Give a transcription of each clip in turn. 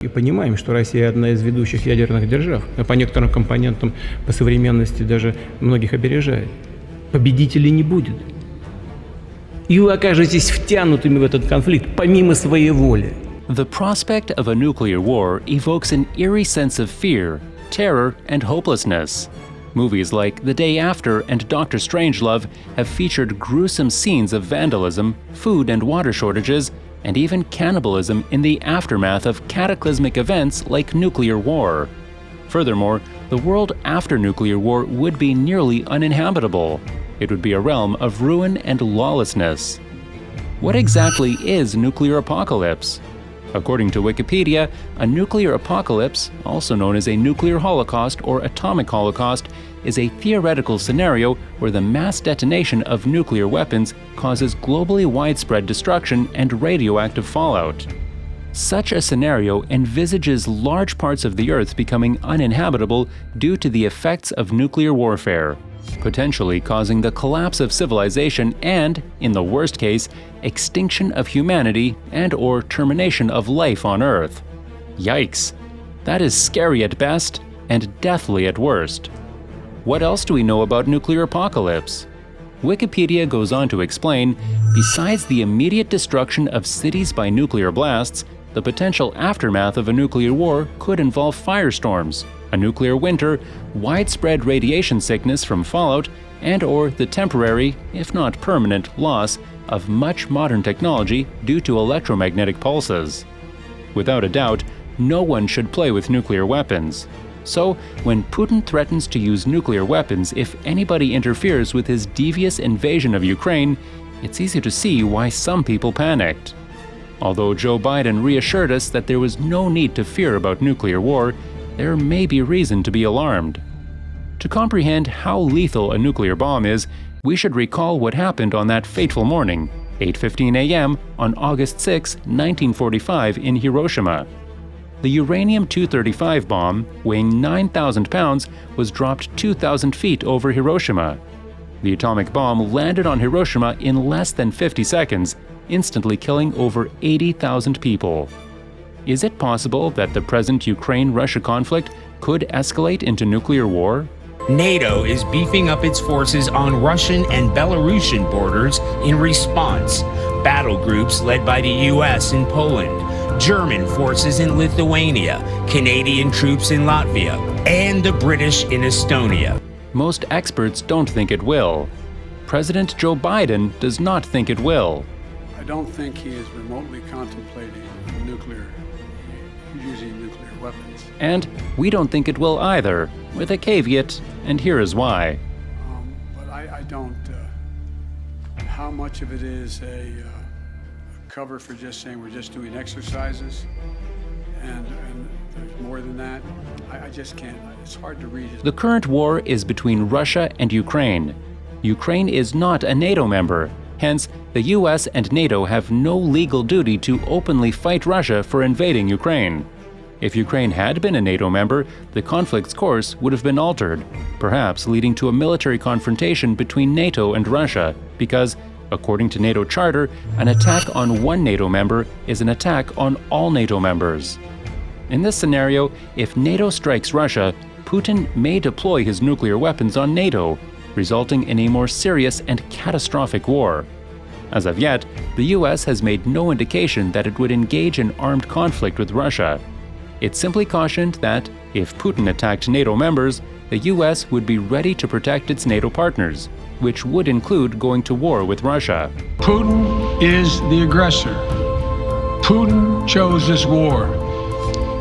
И понимаем, что Россия одна из ведущих ядерных держав, а по некоторым компонентам по современности даже многих опережает. Победителей не будет. И вы окажетесь втянутыми в этот конфликт помимо своей воли. The prospect of a nuclear war evokes an eerie sense of fear, terror, and hopelessness. Movies like The Day After and Dr. Strangelove have featured gruesome scenes of vandalism, food and water shortages, and even cannibalism in the aftermath of cataclysmic events like nuclear war. Furthermore, the world after nuclear war would be nearly uninhabitable. It would be a realm of ruin and lawlessness. What exactly is nuclear apocalypse? According to Wikipedia, a nuclear apocalypse, also known as a nuclear holocaust or atomic holocaust, is a theoretical scenario where the mass detonation of nuclear weapons causes globally widespread destruction and radioactive fallout. Such a scenario envisages large parts of the Earth becoming uninhabitable due to the effects of nuclear warfare, potentially causing the collapse of civilization and, in the worst case, extinction of humanity and/or termination of life on Earth. Yikes! That is scary at best and deathly at worst. What else do we know about nuclear apocalypse? Wikipedia goes on to explain, besides the immediate destruction of cities by nuclear blasts, the potential aftermath of a nuclear war could involve firestorms, a nuclear winter, widespread radiation sickness from fallout, and/or the temporary, if not permanent, loss of much modern technology due to electromagnetic pulses. Without a doubt, no one should play with nuclear weapons. So, when Putin threatens to use nuclear weapons if anybody interferes with his devious invasion of Ukraine, it's easy to see why some people panicked. Although Joe Biden reassured us that there was no need to fear about nuclear war, there may be reason to be alarmed. To comprehend how lethal a nuclear bomb is, we should recall what happened on that fateful morning, 8:15 a.m. on August 6, 1945 in Hiroshima. The uranium-235 bomb, weighing 9,000 pounds, was dropped 2,000 feet over Hiroshima. The atomic bomb landed on Hiroshima in less than 50 seconds, instantly killing over 80,000 people. Is it possible that the present Ukraine-Russia conflict could escalate into nuclear war? NATO is beefing up its forces on Russian and Belarusian borders in response. Battle groups led by the US in Poland, German forces in Lithuania, Canadian troops in Latvia, and the British in Estonia. Most experts don't think it will. President Joe Biden does not think it will. I don't think he is remotely contemplating using nuclear weapons. And we don't think it will either, with a caveat, and here is why. But I don't. How much of it is a cover for just saying we're just doing exercises, and there's more than that? I just can't. It's hard to read it. The current war is between Russia and Ukraine. Ukraine is not a NATO member. Hence, the US and NATO have no legal duty to openly fight Russia for invading Ukraine. If Ukraine had been a NATO member, the conflict's course would have been altered, perhaps leading to a military confrontation between NATO and Russia, because, according to NATO Charter, an attack on one NATO member is an attack on all NATO members. In this scenario, if NATO strikes Russia, Putin may deploy his nuclear weapons on NATO, resulting in a more serious and catastrophic war. As of yet, the US has made no indication that it would engage in armed conflict with Russia. It simply cautioned that, if Putin attacked NATO members, the US would be ready to protect its NATO partners, which would include going to war with Russia. Putin is the aggressor. Putin chose this war,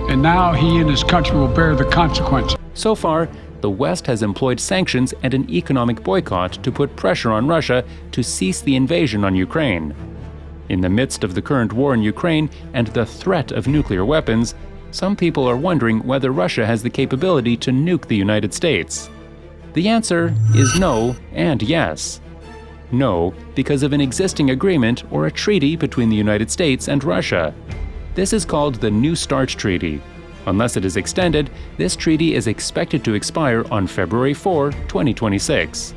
and now he and his country will bear the consequences. So far, the West has employed sanctions and an economic boycott to put pressure on Russia to cease the invasion on Ukraine. In the midst of the current war in Ukraine and the threat of nuclear weapons, some people are wondering whether Russia has the capability to nuke the United States. The answer is no and yes. No, because of an existing agreement or a treaty between the United States and Russia. This is called the New START Treaty. Unless it is extended, this treaty is expected to expire on February 4, 2026.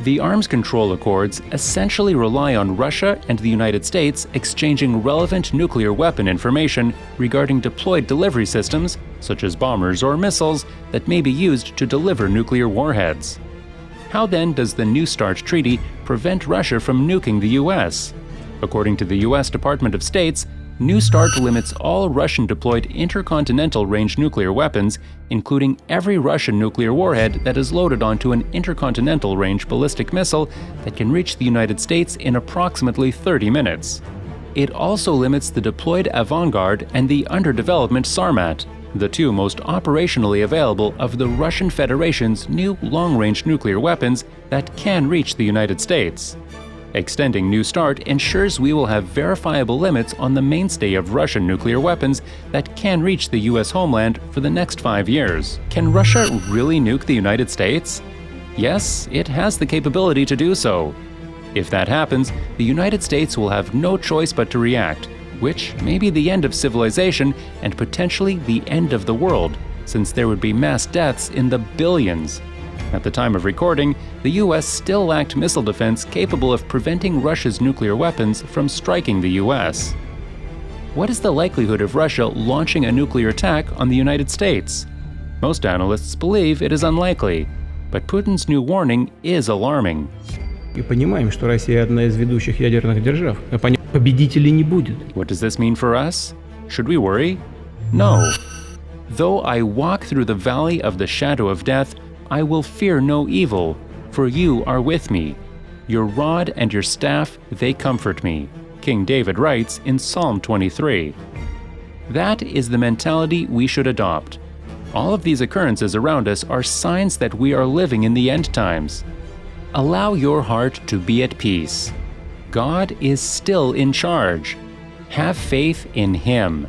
The arms control accords essentially rely on Russia and the United States exchanging relevant nuclear weapon information regarding deployed delivery systems, such as bombers or missiles, that may be used to deliver nuclear warheads. How then does the New START treaty prevent Russia from nuking the US? According to the US Department of State's, New START limits all Russian-deployed intercontinental-range nuclear weapons, including every Russian nuclear warhead that is loaded onto an intercontinental-range ballistic missile that can reach the United States in approximately 30 minutes. It also limits the deployed Avangard and the under-development Sarmat, the two most operationally available of the Russian Federation's new long-range nuclear weapons that can reach the United States. Extending New START ensures we will have verifiable limits on the mainstay of Russian nuclear weapons that can reach the US homeland for the next 5 years. Can Russia really nuke the United States? Yes, it has the capability to do so. If that happens, the United States will have no choice but to react, which may be the end of civilization and potentially the end of the world, since there would be mass deaths in the billions. At the time of recording, the US still lacked missile defense capable of preventing Russia's nuclear weapons from striking the US. What is the likelihood of Russia launching a nuclear attack on the United States? Most analysts believe it is unlikely, but Putin's new warning is alarming. И понимаем, что Россия одна из ведущих ядерных держав. Победителей не будет. What does this mean for us? Should we worry? No. Though I walk through the valley of the shadow of death, I will fear no evil, for you are with me. Your rod and your staff, they comfort me. King David writes in Psalm 23. That is the mentality we should adopt. All of these occurrences around us are signs that we are living in the end times. Allow your heart to be at peace. God is still in charge. Have faith in Him.